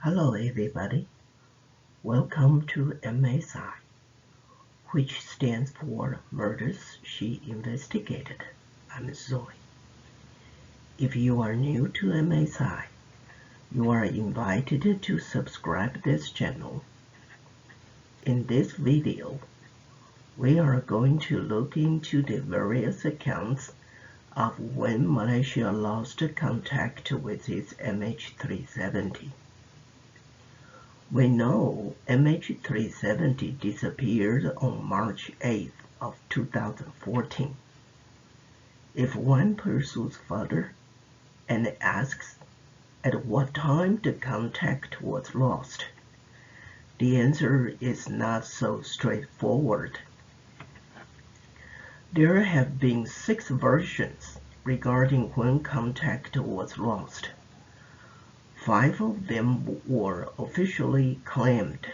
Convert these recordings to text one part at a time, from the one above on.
Hello everybody, welcome to MSI, which stands for Murders She Investigated. I'm Zoe. If you are new to MSI, you are invited to subscribe this channel. In this video, we are going to look into the various accounts of when Malaysia lost contact with its MH370. We know MH370 disappeared on March 8th of 2014. If one pursues further and asks at what time the contact was lost, the answer is not so straightforward. There have been 6 versions regarding when contact was lost. 5 of them were officially claimed.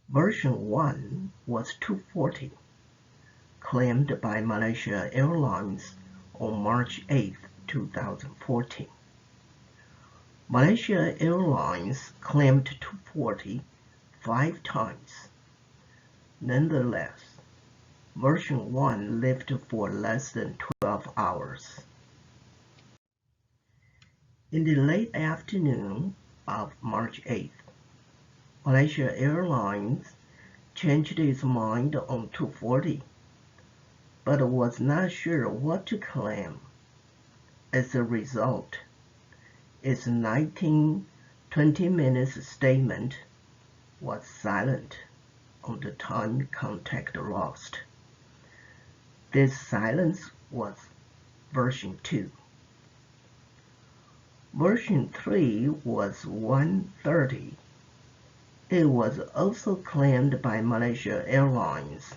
Version 1 was 240, claimed by Malaysia Airlines on March 8, 2014. Malaysia Airlines claimed 240 5 times. Nonetheless, version 1 lived for less than 12 hours. In the late afternoon of March 8th, Malaysia Airlines changed its mind on 240, but was not sure what to claim. As a result, its 19-20 minutes statement was silent on the time contact lost. This silence was version 2. Version 3 was 130. It was also claimed by Malaysia Airlines.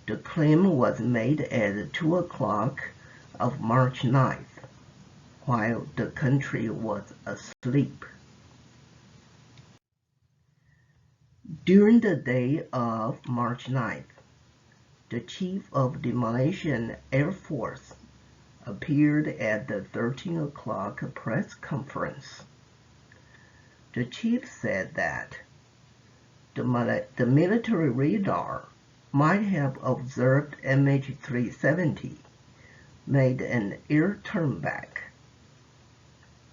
The claim was made at 2 o'clock of March 9th, while the country was asleep. During the day of March 9th, the chief of the Malaysian Air Force appeared at the 13 o'clock press conference. The chief said that the military radar might have observed MH370 made an air turn back.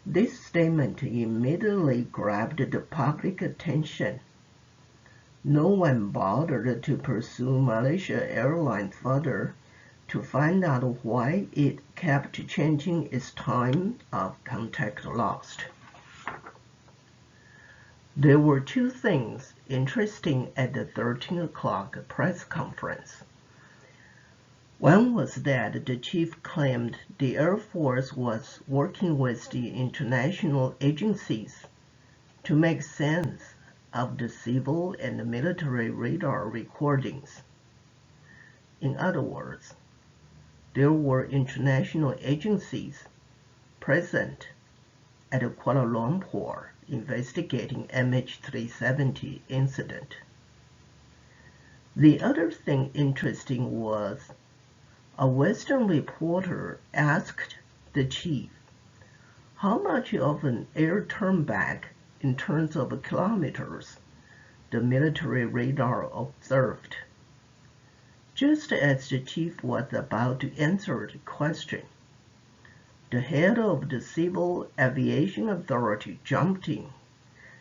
This statement immediately grabbed the public attention. No one bothered to pursue Malaysia Airlines further to find out why it kept changing its time of contact lost. There were 2 things interesting at the 13 o'clock press conference. One was that the chief claimed the Air Force was working with the international agencies to make sense of the civil and military radar recordings. In other words, there were international agencies present at Kuala Lumpur investigating MH370 incident. The other thing interesting was a Western reporter asked the chief how much of an air turnback in terms of kilometers the military radar observed. Just as the chief was about to answer the question, the head of the Civil Aviation Authority jumped in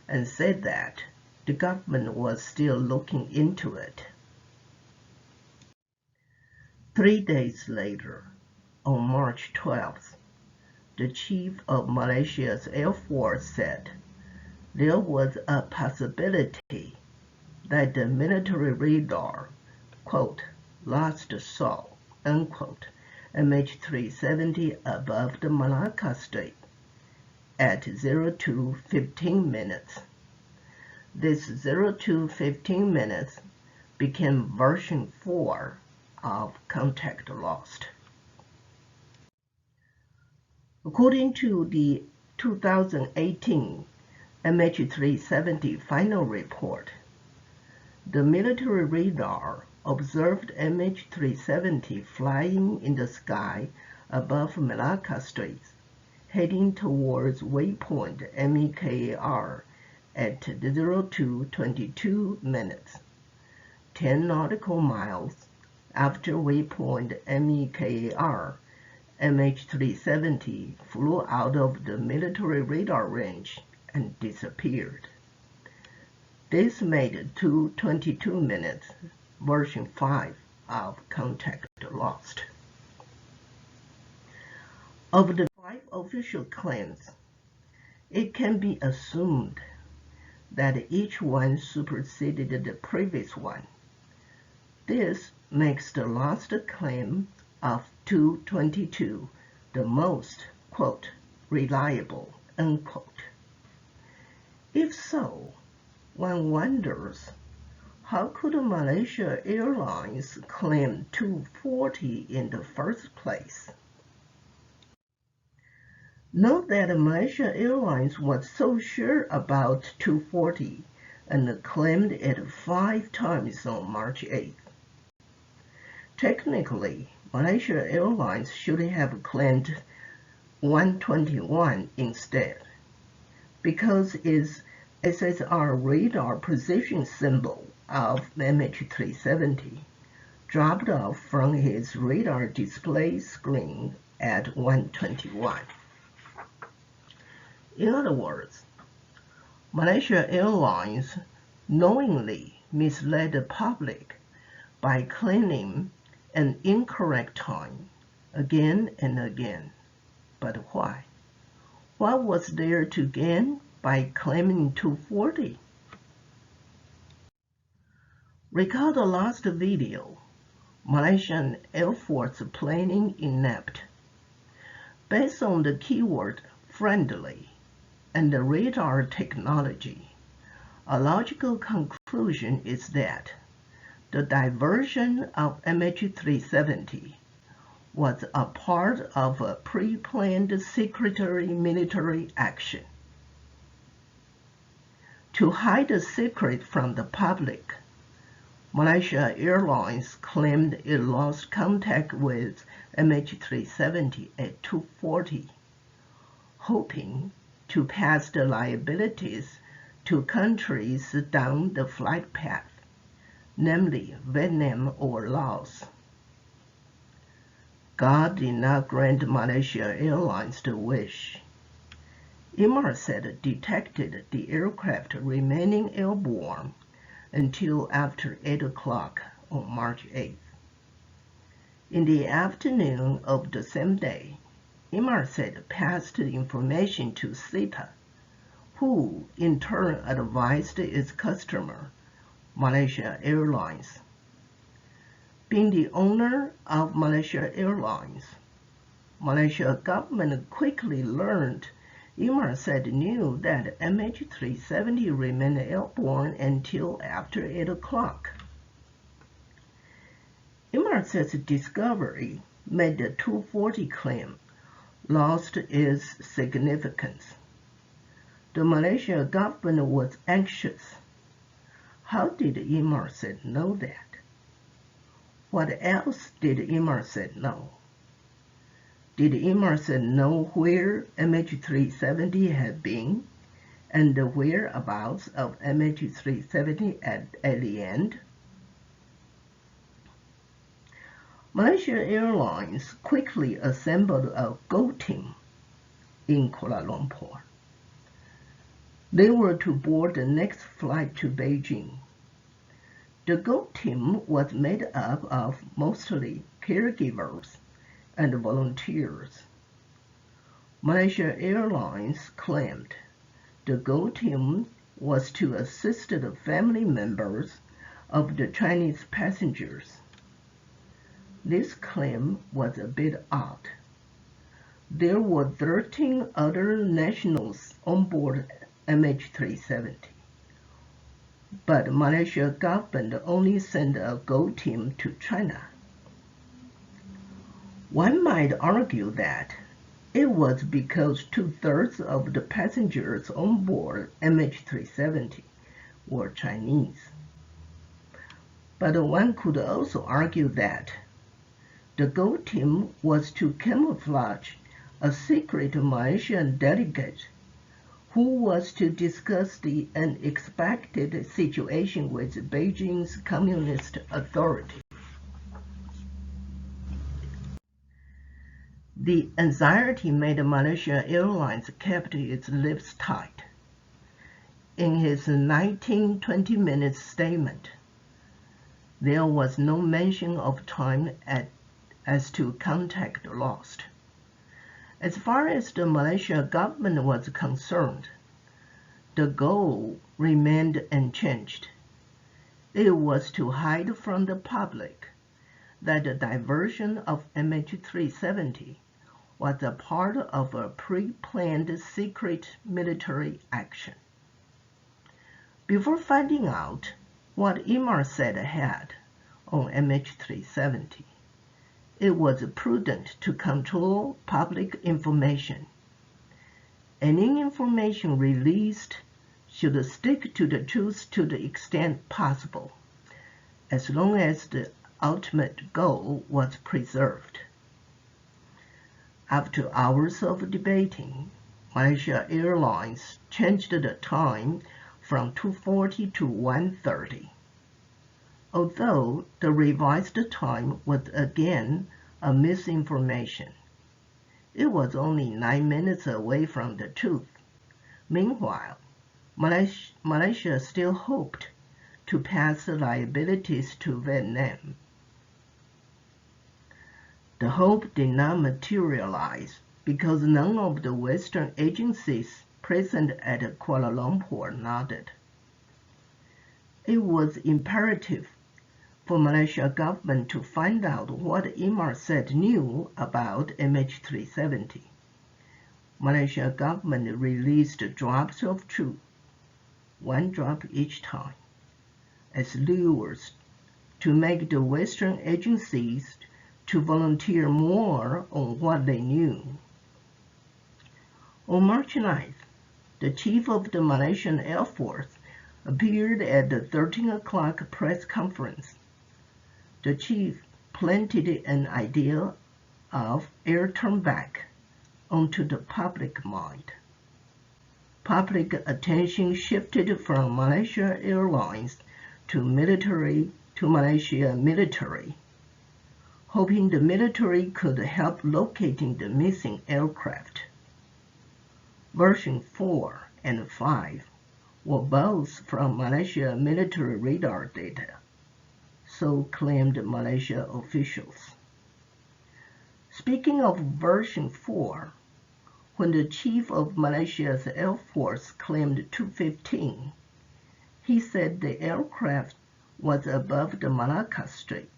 and said that the government was still looking into it. 3 days later, on March 12th, the chief of Malaysia's Air Force said there was a possibility that the military radar, quote, last saw, unquote, MH370 above the Malacca Strait at 02:15 minutes. This 02:15 minutes became version 4 of contact lost. According to the 2018 MH370 final report, the military radar observed MH370 flying in the sky above Malacca Strait heading towards waypoint MEKAR at 02:22 minutes, 10 nautical miles after waypoint MEKAR. MH370 flew out of the military radar range and disappeared. This made 2:22 minutes, version 5 of contact lost. Of the 5 official claims, it can be assumed that each one superseded the previous one. This makes the last claim of 2:22 the most, quote, reliable, unquote. If so, one wonders, how could Malaysia Airlines claim 240 in the first place? Note that Malaysia Airlines was so sure about 240 and claimed it 5 times on March 8th. Technically, Malaysia Airlines should have claimed 121 instead, because its SSR radar position symbol of MH370 dropped off from its radar display screen at 121. In other words, Malaysia Airlines knowingly misled the public by claiming an incorrect time again and again. But why? What was there to gain by claiming 240? Recall the last video, Malaysian Air Force planning inept. Based on the keyword friendly and the radar technology, a logical conclusion is that the diversion of MH370 was a part of a pre-planned secretary military action. To hide the secret from the public, Malaysia Airlines claimed it lost contact with MH370 at 2:40, hoping to pass the liabilities to countries down the flight path, namely Vietnam or Laos. God did not grant Malaysia Airlines the wish. Inmarsat detected the aircraft remaining airborne until after 8 o'clock on March 8th. In the afternoon of the same day, Inmarsat passed the information to SITA, who in turn advised its customer, Malaysia Airlines. Being the owner of Malaysia Airlines, Malaysia government quickly learned Inmarsat knew that MH370 remained airborne until after 8 o'clock. Inmarsat's discovery made the 240 claim lost its significance. The Malaysia government was anxious. How did Inmarsat know that? What else did Inmarsat know? Did Inmarsat know where MH370 had been and the whereabouts of MH370 at the end? Malaysia Airlines quickly assembled a Go team in Kuala Lumpur. They were to board the next flight to Beijing. The Go team was made up of mostly caregivers and volunteers. Malaysia Airlines claimed the Go team was to assist the family members of the Chinese passengers. This claim was a bit odd. There were 13 other nationals on board MH370, but Malaysia government only sent a Go team to China. One might argue that it was because 2/3 of the passengers on board MH370 were Chinese. But one could also argue that the Go team was to camouflage a secret Malaysian delegate who was to discuss the unexpected situation with Beijing's Communist Authority. The anxiety made Malaysia Airlines kept its lips tight. In his 19-20-minute statement, there was no mention of time as to contact lost. As far as the Malaysian government was concerned, the goal remained unchanged. It was to hide from the public that the diversion of MH370 was a part of a pre-planned secret military action. Before finding out what Inmarsat had on MH370, it was prudent to control public information. Any information released should stick to the truth to the extent possible, as long as the ultimate goal was preserved. After hours of debating, Malaysia Airlines changed the time from 2:40 to 1:30. Although the revised time was again a misinformation, it was only 9 minutes away from the truth. Meanwhile, Malaysia still hoped to pass the liabilities to Vietnam. The hope did not materialize because none of the Western agencies present at Kuala Lumpur nodded. It was imperative for Malaysia government to find out what Inmarsat knew about MH370. Malaysia government released drops of truth, 1 drop each time, as lures to make the Western agencies to volunteer more on what they knew. On March 9th, the chief of the Malaysian Air Force appeared at the 13 o'clock press conference. The chief planted an idea of air turnback onto the public mind. Public attention shifted from Malaysia Airlines to Malaysia military, hoping the military could help locating the missing aircraft. Version 4 and 5 were both from Malaysia military radar data, so claimed Malaysia officials. Speaking of version 4, when the chief of Malaysia's Air Force claimed 215, he said the aircraft was above the Malacca Strait.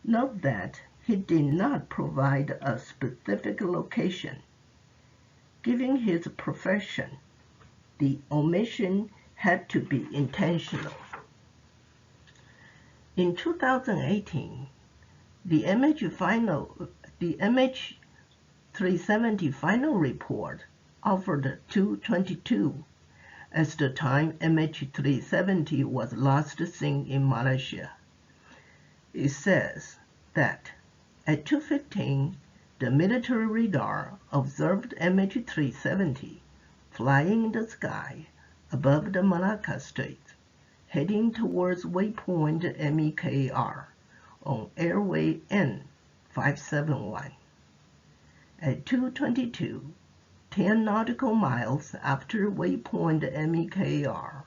Note that he did not provide a specific location. Given his profession, the omission had to be intentional. In 2018, the MH370 final report offered 222 as the time MH370 was last seen in Malaysia. It says that at 2:15, the military radar observed MH370 flying in the sky above the Malacca Strait, heading towards waypoint MEKR on airway N571. At 2:22, 10 nautical miles after waypoint MEKR,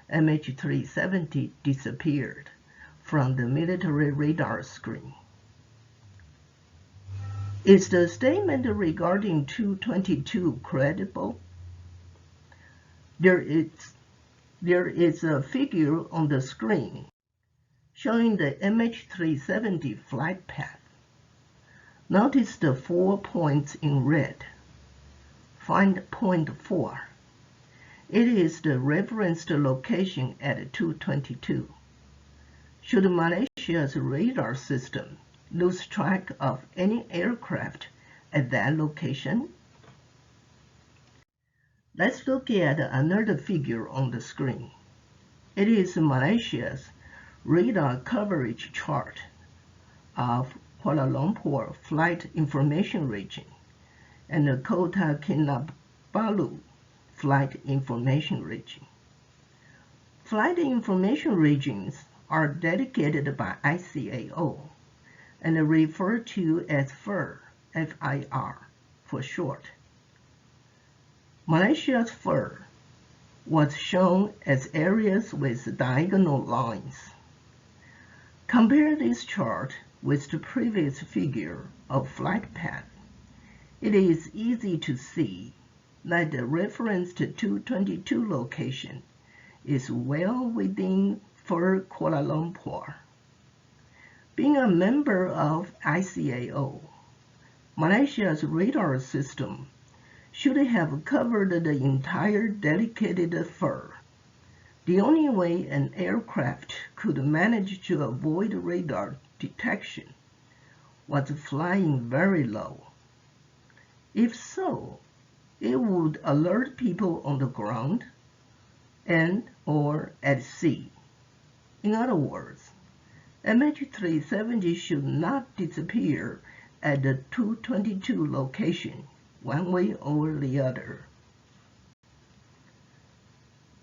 MH370 disappeared from the military radar screen. Is the statement regarding 222 credible? There is a figure on the screen showing the MH370 flight path. Notice the 4 points in red. Find point 4. It is the referenced location at 222. Should Malaysia's radar system lose track of any aircraft at that location? Let's look at another figure on the screen. It is Malaysia's radar coverage chart of Kuala Lumpur Flight Information Region and the Kota Kinabalu Flight Information Region. Flight information regions are dedicated by ICAO and referred to as FIR, F-I-R, for short. Malaysia's FIR was shown as areas with diagonal lines. Compare this chart with the previous figure of flight path. It is easy to see that the referenced 222 location is well within FIR Kuala Lumpur. Being a member of ICAO, Malaysia's radar system should have covered the entire dedicated FIR. The only way an aircraft could manage to avoid radar detection was flying very low. If so, it would alert people on the ground and or at sea. In other words, MH370 should not disappear at the 222 location, one way or the other.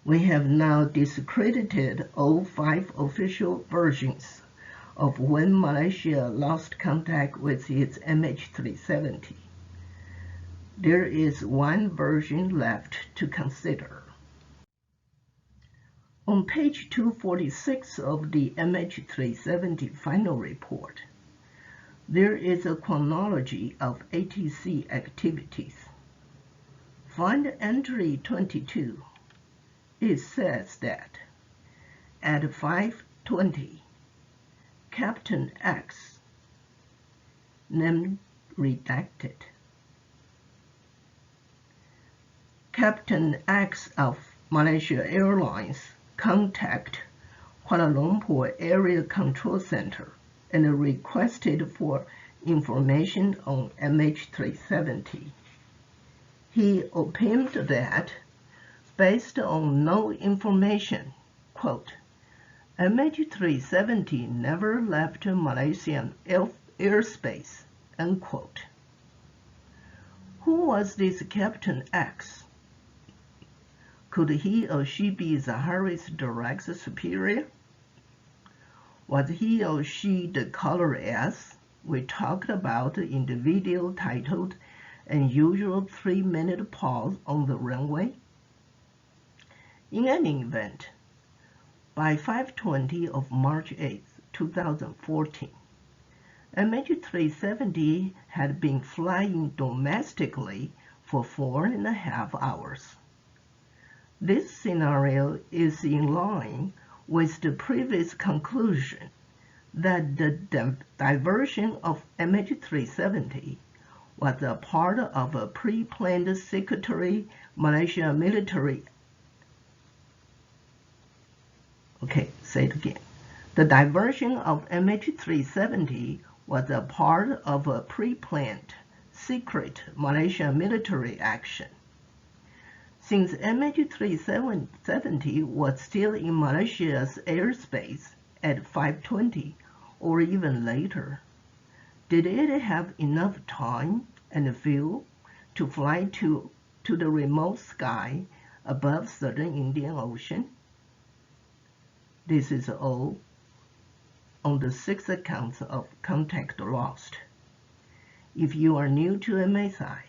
We have now discredited all 5 official versions of when Malaysia lost contact with its MH370. There is one version left to consider. On page 246 of the MH370 final report, there is a chronology of ATC activities. Find entry 22. It says that at 5:20, Captain X, name redacted, Captain X of Malaysia Airlines contact Kuala Lumpur Area Control Center and requested for information on MH370. He opined that, based on no information, quote, MH370 never left Malaysian airspace, unquote. Who was this Captain X? Could he or she be Zahari's direct superior? Was he or she the caller S we talked about in the video titled Unusual 3-minute Pause on the Runway? In any event, by 5:20 of March 8, 2014, MH370 had been flying domestically for 4.5 hours. This scenario is in line with the previous conclusion that the diversion of MH370 was a part of a pre-planned Secretary Malaysia military. Okay, say it again. The diversion of MH370 was a part of a pre-planned secret Malaysia military action. Since MH370 was still in Malaysia's airspace at 5:20 or even later, did it have enough time and fuel to fly to the remote sky above southern Indian Ocean? This is all on the 6 accounts of contact lost. If you are new to MSI,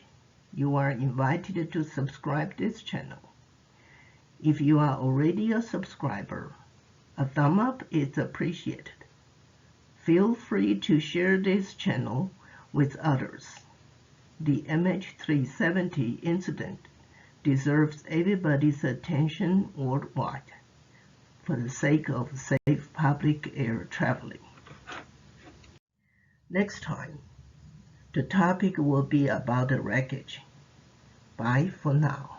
you are invited to subscribe this channel. If you are already a subscriber, a thumb up is appreciated. Feel free to share this channel with others. The MH370 incident deserves everybody's attention worldwide for the sake of safe public air traveling. Next time, the topic will be about the wreckage. Bye for now.